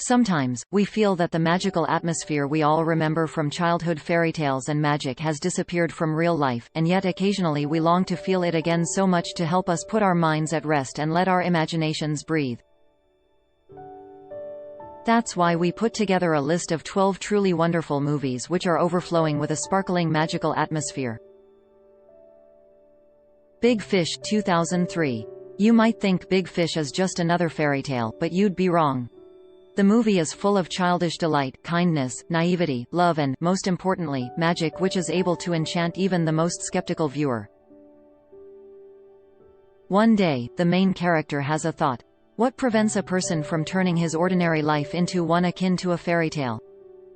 Sometimes, we feel that the magical atmosphere we all remember from childhood fairy tales and magic has disappeared from real life, and yet occasionally we long to feel it again so much to help us put our minds at rest and let our imaginations breathe. That's why we put together a list of 12 truly wonderful movies which are overflowing with a sparkling magical atmosphere. Big Fish 2003. You might think Big Fish is just another fairy tale, but you'd be wrong. The movie is full of childish delight, kindness, naivety, love and, most importantly, magic which is able to enchant even the most skeptical viewer. One day, the main character has a thought. What prevents a person from turning his ordinary life into one akin to a fairy tale?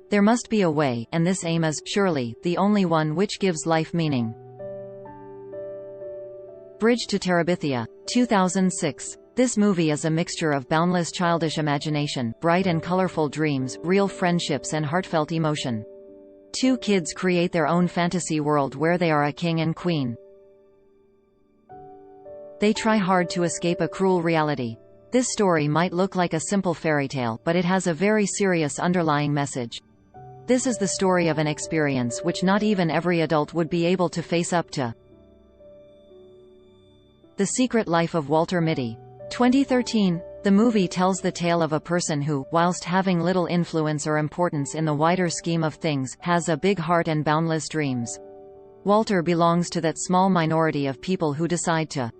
There must be a way, and this aim is, surely, the only one which gives life meaning. Bridge to Terabithia, 2006. This movie is a mixture of boundless childish imagination, bright and colorful dreams, real friendships and heartfelt emotion. Two kids create their own fantasy world where they are a king and queen. They try hard to escape a cruel reality. This story might look like a simple fairy tale, but it has a very serious underlying message. This is the story of an experience which not even every adult would be able to face up to. The Secret Life of Walter Mitty. 2013. The movie tells the tale of a person who, whilst having little influence or importance in the wider scheme of things, has a big heart and boundless dreams. Walter belongs to that small minority of people who decide to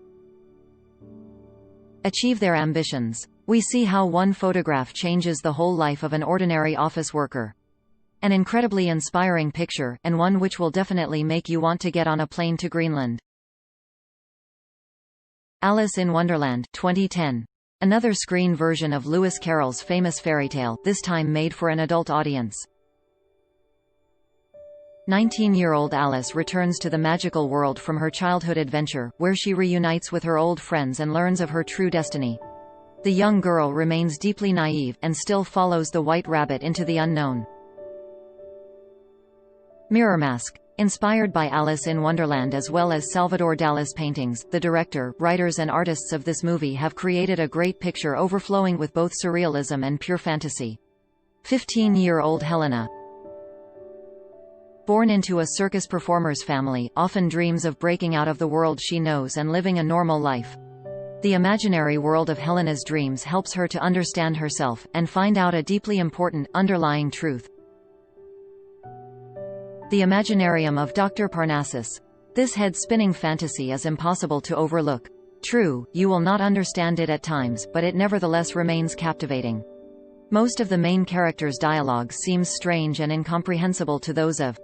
achieve their ambitions. We see how one photograph changes the whole life of an ordinary office worker. An incredibly inspiring picture, and one which will definitely make you want to get on a plane to Greenland. Alice in Wonderland 2010. Another screen version of Lewis Carroll's famous fairy tale, this time made for an adult audience. 19-year-old Alice returns to the magical world from her childhood adventure, where she reunites with her old friends and learns of her true destiny. The young girl remains deeply naive, and still follows the White Rabbit into the unknown. Mirror Mask. Inspired by Alice in Wonderland as well as Salvador Dali's paintings, the director, writers and artists of this movie have created a great picture overflowing with both surrealism and pure fantasy. 15-year-old Helena, born into a circus performer's family, often dreams of breaking out of the world she knows and living a normal life. The imaginary world of Helena's dreams helps her to understand herself, and find out a deeply important, underlying truth. The Imaginarium of Dr. Parnassus. This head-spinning fantasy is impossible to overlook. True, you will not understand it at times, but it nevertheless remains captivating. Most of the main characters' dialogue seems strange and incomprehensible to those of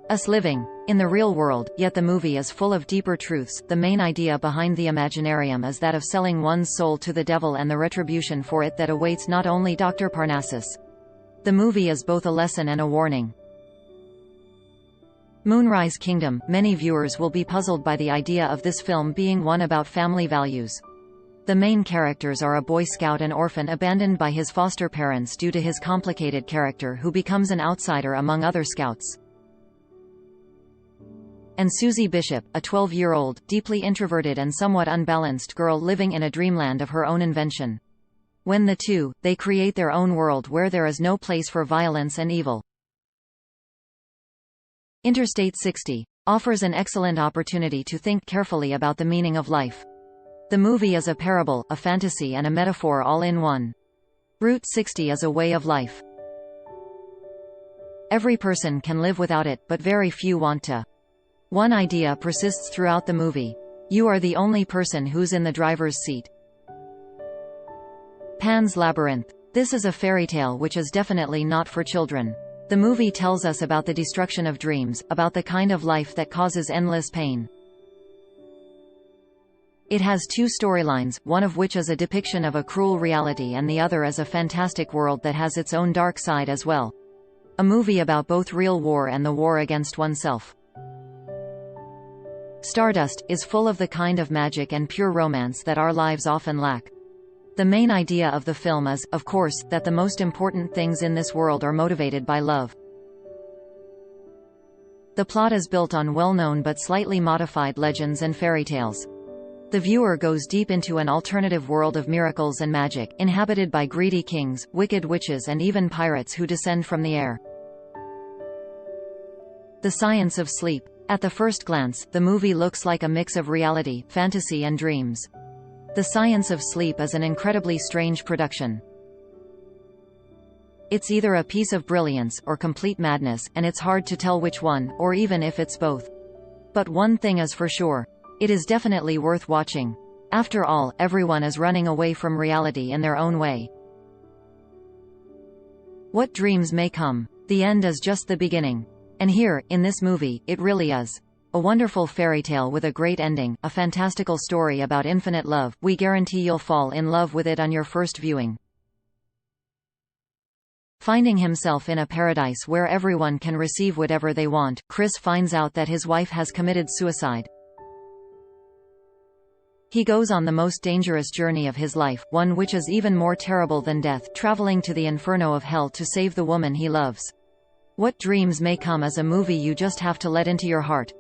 us living in the real world, yet the movie is full of deeper truths. The main idea behind the Imaginarium is that of selling one's soul to the devil and the retribution for it that awaits not only Dr. Parnassus. The movie is both a lesson and a warning. Moonrise Kingdom. Many viewers will be puzzled by the idea of this film being one about family values. The main characters are a Boy Scout and orphan abandoned by his foster parents due to his complicated character who becomes an outsider among other scouts. And Susie Bishop, a 12-year-old, deeply introverted and somewhat unbalanced girl living in a dreamland of her own invention. When the two, they create their own world where there is no place for violence and evil. Interstate 60 offers an excellent opportunity to think carefully about the meaning of life. The movie is a parable, a fantasy and a metaphor all in one. Route 60 is a way of life. Every person can live without it, but very few want to. One idea persists throughout the movie. You are the only person who's in the driver's seat. Pan's Labyrinth. This is a fairy tale which is definitely not for children. The movie tells us about the destruction of dreams, about the kind of life that causes endless pain. It has two storylines, one of which is a depiction of a cruel reality and the other is a fantastic world that has its own dark side as well. A movie about both real war and the war against oneself. Stardust is full of the kind of magic and pure romance that our lives often lack. The main idea of the film is, of course, that the most important things in this world are motivated by love. The plot is built on well-known but slightly modified legends and fairy tales. The viewer goes deep into an alternative world of miracles and magic, inhabited by greedy kings, wicked witches and even pirates who descend from the air. The science of sleep. At the first glance, the movie looks like a mix of reality, fantasy and dreams. The Science of Sleep is an incredibly strange production. It's either a piece of brilliance, or complete madness, and it's hard to tell which one, or even if it's both. But one thing is for sure. It is definitely worth watching. After all, everyone is running away from reality in their own way. What dreams may come. The end is just the beginning. And here, in this movie, it really is. A wonderful fairy tale with a great ending, a fantastical story about infinite love. We guarantee you'll fall in love with it on your first viewing. Finding himself in a paradise where everyone can receive whatever they want, Chris finds out that his wife has committed suicide. He goes on the most dangerous journey of his life, one which is even more terrible than death, traveling to the inferno of hell to save the woman he loves. What Dreams May Come is a movie you just have to let into your heart.